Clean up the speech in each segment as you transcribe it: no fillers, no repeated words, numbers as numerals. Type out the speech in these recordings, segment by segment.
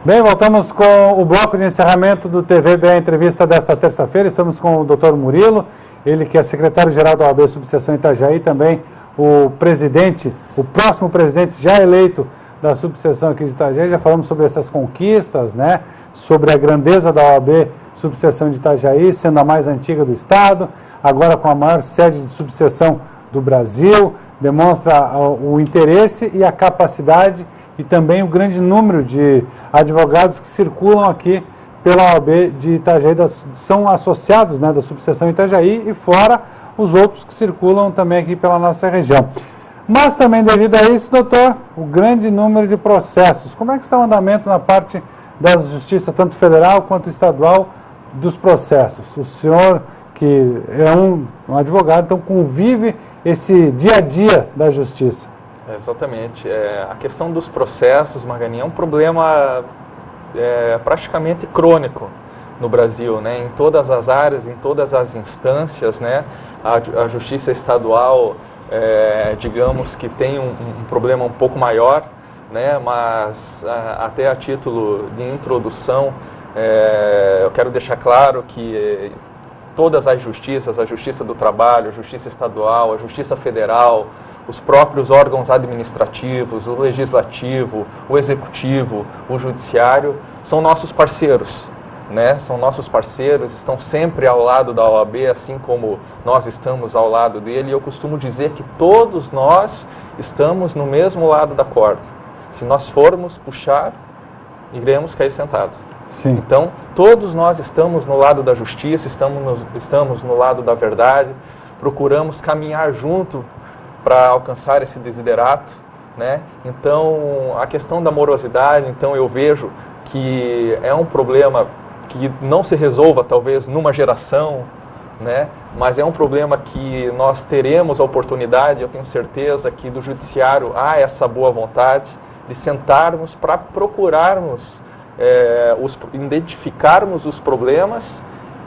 Bem, voltamos com o bloco de encerramento do TVBA Entrevista desta terça-feira. Estamos com o Dr. Murilo, ele que é secretário-geral da OAB Subseção Itajaí, também o presidente, o próximo presidente já eleito da subseção aqui de Itajaí. Já falamos sobre essas conquistas, né? Sobre a grandeza da OAB Subseção de Itajaí, sendo a mais antiga do estado, agora com a maior sede de subseção do Brasil, demonstra o interesse e a capacidade e também o grande número de advogados que circulam aqui pela OAB de Itajaí, são associados, né, da subseção Itajaí, e fora os outros que circulam também aqui pela nossa região. Mas também devido a isso, doutor, o grande número de processos. Como é que está o andamento na parte da justiça, tanto federal quanto estadual, dos processos? O senhor, que é um advogado, então convive esse dia a dia da justiça. Exatamente. A questão dos processos, Marganin, é um problema praticamente crônico no Brasil, né? Em todas as áreas, em todas as instâncias, né? A justiça estadual, digamos que tem um problema um pouco maior, né? Mas até a título de introdução, eu quero deixar claro que todas as justiças, a Justiça do Trabalho, a Justiça Estadual, a Justiça Federal, os próprios órgãos administrativos, o Legislativo, o Executivo, o Judiciário, são nossos parceiros, né? São nossos parceiros, estão sempre ao lado da OAB, assim como nós estamos ao lado dele, e eu costumo dizer que todos nós estamos no mesmo lado da corda. Se nós formos puxar, iremos cair sentados. Sim. Então, todos nós estamos no lado da justiça, estamos no lado da verdade, procuramos caminhar junto para alcançar esse desiderato, né? Então, a questão da morosidade, então eu vejo que é um problema que não se resolva talvez numa geração, né? Mas é um problema que nós teremos a oportunidade, eu tenho certeza que do judiciário há essa boa vontade de sentarmos para procurarmos, identificarmos os problemas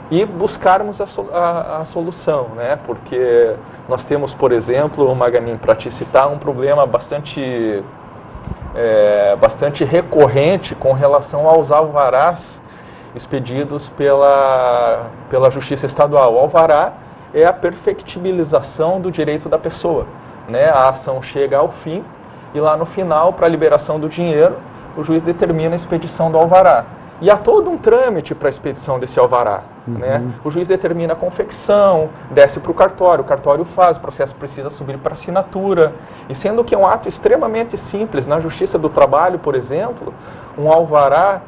e buscarmos a solução, né? Porque nós temos, por exemplo, Marganin, para te citar, um problema bastante recorrente com relação aos alvarás expedidos pela Justiça Estadual. O alvará é a perfectibilização do direito da pessoa, né? A ação chega ao fim e lá no final, para a liberação do dinheiro, o juiz determina a expedição do alvará. E há todo um trâmite para a expedição desse alvará, né? O juiz determina a confecção, desce para o cartório faz, o processo precisa subir para assinatura. E sendo que é um ato extremamente simples, na Justiça do Trabalho, por exemplo, um alvará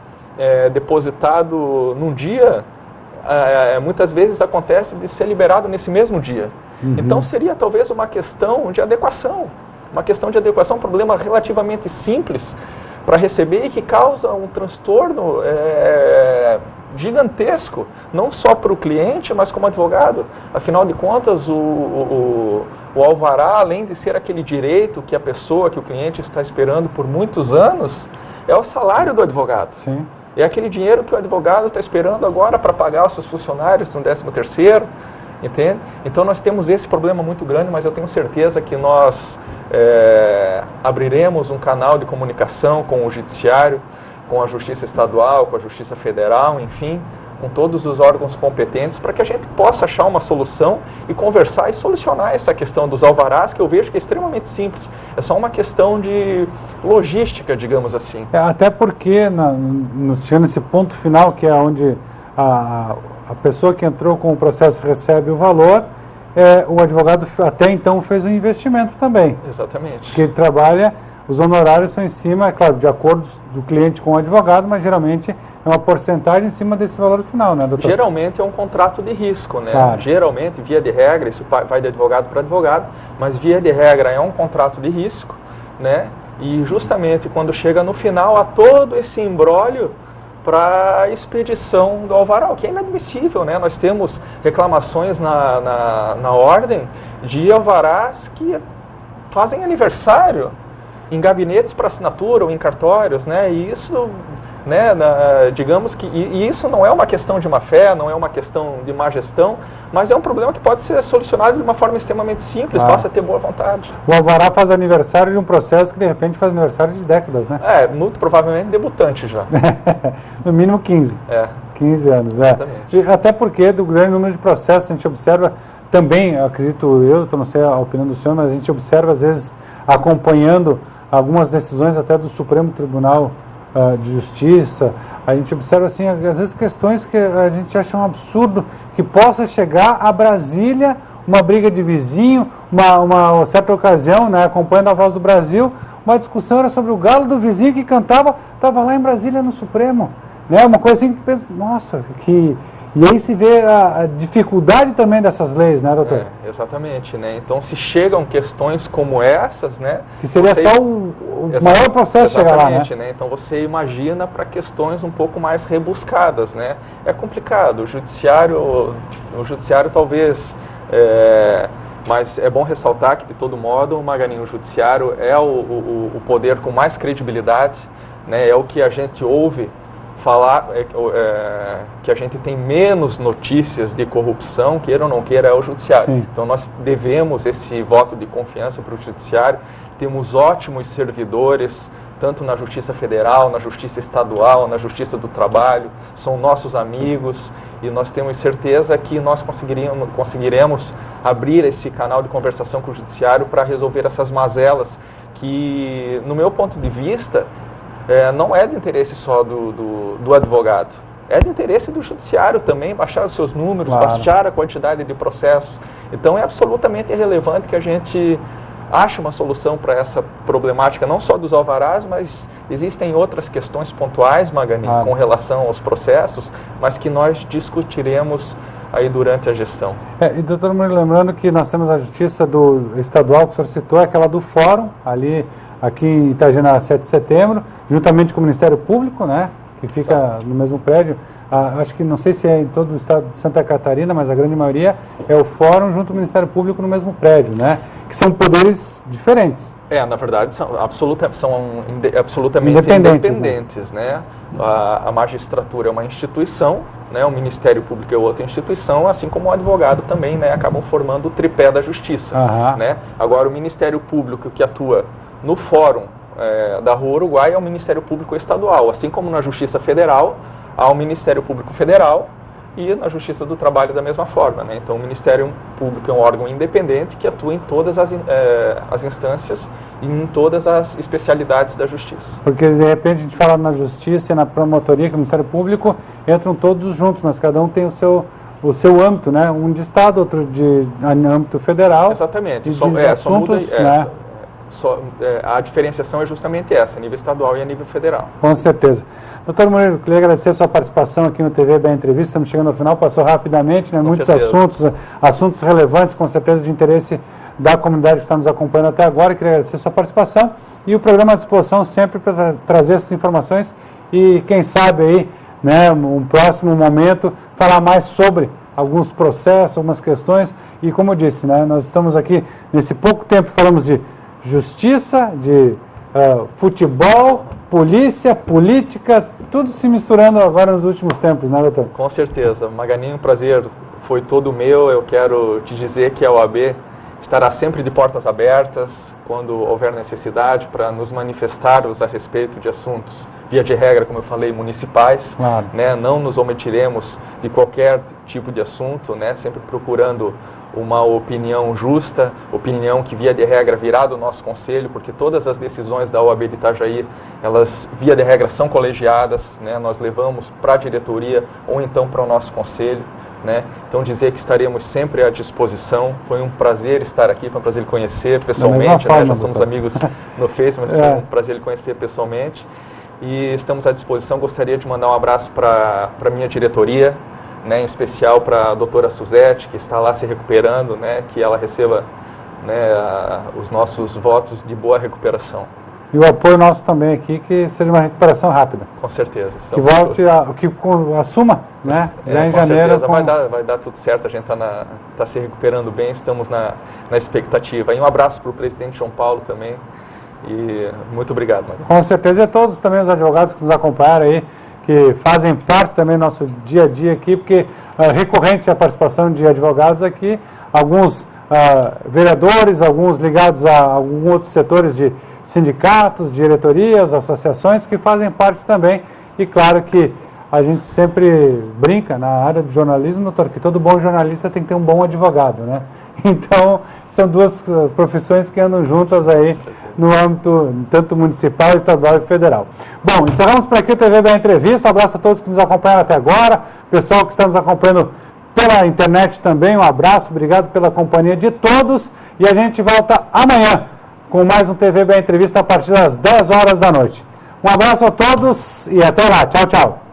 depositado num dia, muitas vezes acontece de ser liberado nesse mesmo dia. Então seria talvez uma questão de adequação, um problema relativamente simples para receber e que causa um transtorno gigantesco, não só para o cliente, mas como advogado. Afinal de contas, o alvará, além de ser aquele direito que que o cliente está esperando por muitos anos, é o salário do advogado. Sim. É aquele dinheiro que o advogado está esperando agora para pagar os seus funcionários no 13º, entende? Então nós temos esse problema muito grande, mas eu tenho certeza que nós abriremos um canal de comunicação com o Judiciário, com a Justiça Estadual, com a Justiça Federal, enfim, com todos os órgãos competentes, para que a gente possa achar uma solução e conversar e solucionar essa questão dos alvarás, que eu vejo que é extremamente simples. É só uma questão de logística, digamos assim. Até porque, chegando nesse ponto final, que é onde a pessoa que entrou com o processo recebe o valor, o advogado até então fez um investimento também. Exatamente. Que trabalha, os honorários são em cima, é claro, de acordos do cliente com o advogado, mas geralmente é uma porcentagem em cima desse valor final, né, doutor? Geralmente é um contrato de risco, né? Claro. Geralmente, via de regra, isso vai de advogado para advogado, mas via de regra é um contrato de risco, né? E justamente quando chega no final, há todo esse imbróglio para a expedição do alvará, o que é inadmissível, né? Nós temos reclamações na ordem de alvarás que fazem aniversário em gabinetes para assinatura ou em cartórios, né? E isso né, digamos que, e isso não é uma questão de má fé, não é uma questão de má gestão, mas é um problema que pode ser solucionado de uma forma extremamente simples, basta ter boa vontade. O alvará faz aniversário de um processo que de repente faz aniversário de décadas, né? Muito provavelmente debutante já. No mínimo 15. 15 anos, E até porque do grande número de processos a gente observa também, acredito eu não sei a opinião do senhor, mas a gente observa às vezes acompanhando algumas decisões até do Supremo Tribunal de Justiça, a gente observa assim, às vezes questões que a gente acha um absurdo que possa chegar a Brasília, uma briga de vizinho, uma certa ocasião, né, acompanhando a Voz do Brasil, uma discussão era sobre o galo do vizinho que cantava, estava lá em Brasília no Supremo, né, uma coisa assim que pensa, nossa, que... E aí se vê a dificuldade também dessas leis, né, doutor? Exatamente, né? Então, se chegam questões como essas, né? Que seria só o maior processo chegar lá, né? Então, você imagina para questões um pouco mais rebuscadas, né? É complicado. O judiciário talvez... mas é bom ressaltar que, de todo modo, Maganinho, o judiciário é o poder com mais credibilidade, né? É o que a gente ouve falar, que a gente tem menos notícias de corrupção, queira ou não queira, é o judiciário. Sim. Então nós devemos esse voto de confiança para o judiciário. Temos ótimos servidores, tanto na Justiça Federal, na Justiça Estadual, na Justiça do Trabalho, são nossos amigos e nós temos certeza que nós conseguiremos abrir esse canal de conversação com o judiciário para resolver essas mazelas que, no meu ponto de vista, não é de interesse só do advogado, é de interesse do judiciário também, baixar os seus números, baixar a quantidade de processos. Então é absolutamente irrelevante que a gente ache uma solução para essa problemática, não só dos alvarás, mas existem outras questões pontuais, Magani, com relação aos processos, mas que nós discutiremos aí durante a gestão. E doutor Murilo, lembrando que nós temos a Justiça do Estadual, que o senhor citou, aquela do Fórum, ali aqui em Itagena, 7 de setembro, juntamente com o Ministério Público, né, que fica no mesmo prédio. Acho que, não sei se é em todo o estado de Santa Catarina, mas a grande maioria é o Fórum junto ao Ministério Público no mesmo prédio, né, que são poderes diferentes. Na verdade, são absolutamente independentes, né? A magistratura é uma instituição, né? O Ministério Público é outra instituição, assim como o advogado também, né? Acabam formando o tripé da justiça, né? Agora, o Ministério Público que atua no Fórum da Rua Uruguai é o Ministério Público Estadual, assim como na Justiça Federal há o Ministério Público Federal e na Justiça do Trabalho da mesma forma, né? Então o Ministério Público é um órgão independente que atua em todas as instâncias e em todas as especialidades da Justiça. Porque de repente a gente fala na Justiça e na Promotoria, que é o Ministério Público, entram todos juntos, mas cada um tem o seu âmbito, né? Um de Estado, outro de âmbito federal. Exatamente. A diferenciação é justamente essa, a nível estadual e a nível federal. Com certeza. Doutor Murilo, queria agradecer a sua participação aqui no TV BA Entrevista. Estamos chegando ao final, passou rapidamente, né? Muitos assuntos relevantes, com certeza de interesse da comunidade que está nos acompanhando até agora. Queria agradecer a sua participação e o programa à disposição sempre para trazer essas informações e, quem sabe aí, né, um próximo momento, falar mais sobre alguns processos, algumas questões. E como eu disse, né, nós estamos aqui, nesse pouco tempo, falamos de justiça, de futebol, polícia, política, tudo se misturando agora nos últimos tempos, né, doutor? Com certeza. Maganinho, um prazer foi todo meu. Eu quero te dizer que a OAB estará sempre de portas abertas quando houver necessidade para nos manifestarmos a respeito de assuntos, via de regra, como eu falei, municipais. Claro. Né? Não nos omitiremos de qualquer tipo de assunto, né? Sempre procurando uma opinião justa, opinião que via de regra virá do nosso conselho, porque todas as decisões da OAB de Itajaí, elas via de regra são colegiadas, né? Nós levamos para a diretoria ou então para o nosso conselho, né? Então dizer que estaremos sempre à disposição. Foi um prazer estar aqui, foi um prazer lhe conhecer pessoalmente, né? Já somos amigos no Face, mas foi um prazer lhe conhecer pessoalmente e estamos à disposição. Gostaria de mandar um abraço para a minha diretoria, né, em especial para a doutora Suzete, que está lá se recuperando, né, que ela receba, né, os nossos votos de boa recuperação. E o apoio nosso também aqui, que seja uma recuperação rápida. Com certeza. Que volte, que assuma, né, já em janeiro. Certeza. Vai dar tudo certo, a gente está se recuperando bem, estamos na expectativa. E um abraço para o presidente João Paulo também, E muito obrigado, Magno. Com certeza, e a todos também os advogados que nos acompanharam aí, que fazem parte também do nosso dia a dia aqui, porque é recorrente a participação de advogados aqui, alguns vereadores, alguns ligados a alguns outros setores de sindicatos, diretorias, associações, que fazem parte também. E claro que a gente sempre brinca na área do jornalismo, doutor, que todo bom jornalista tem que ter um bom advogado, né? Então, são duas profissões que andam juntas aí no âmbito tanto municipal, estadual e federal. Bom, encerramos por aqui o TVBA Entrevista. Um abraço a todos que nos acompanharam até agora. Pessoal que está nos acompanhando pela internet também, um abraço. Obrigado pela companhia de todos. E a gente volta amanhã com mais um TVBA Entrevista a partir das 10 horas da noite. Um abraço a todos e até lá. Tchau, tchau.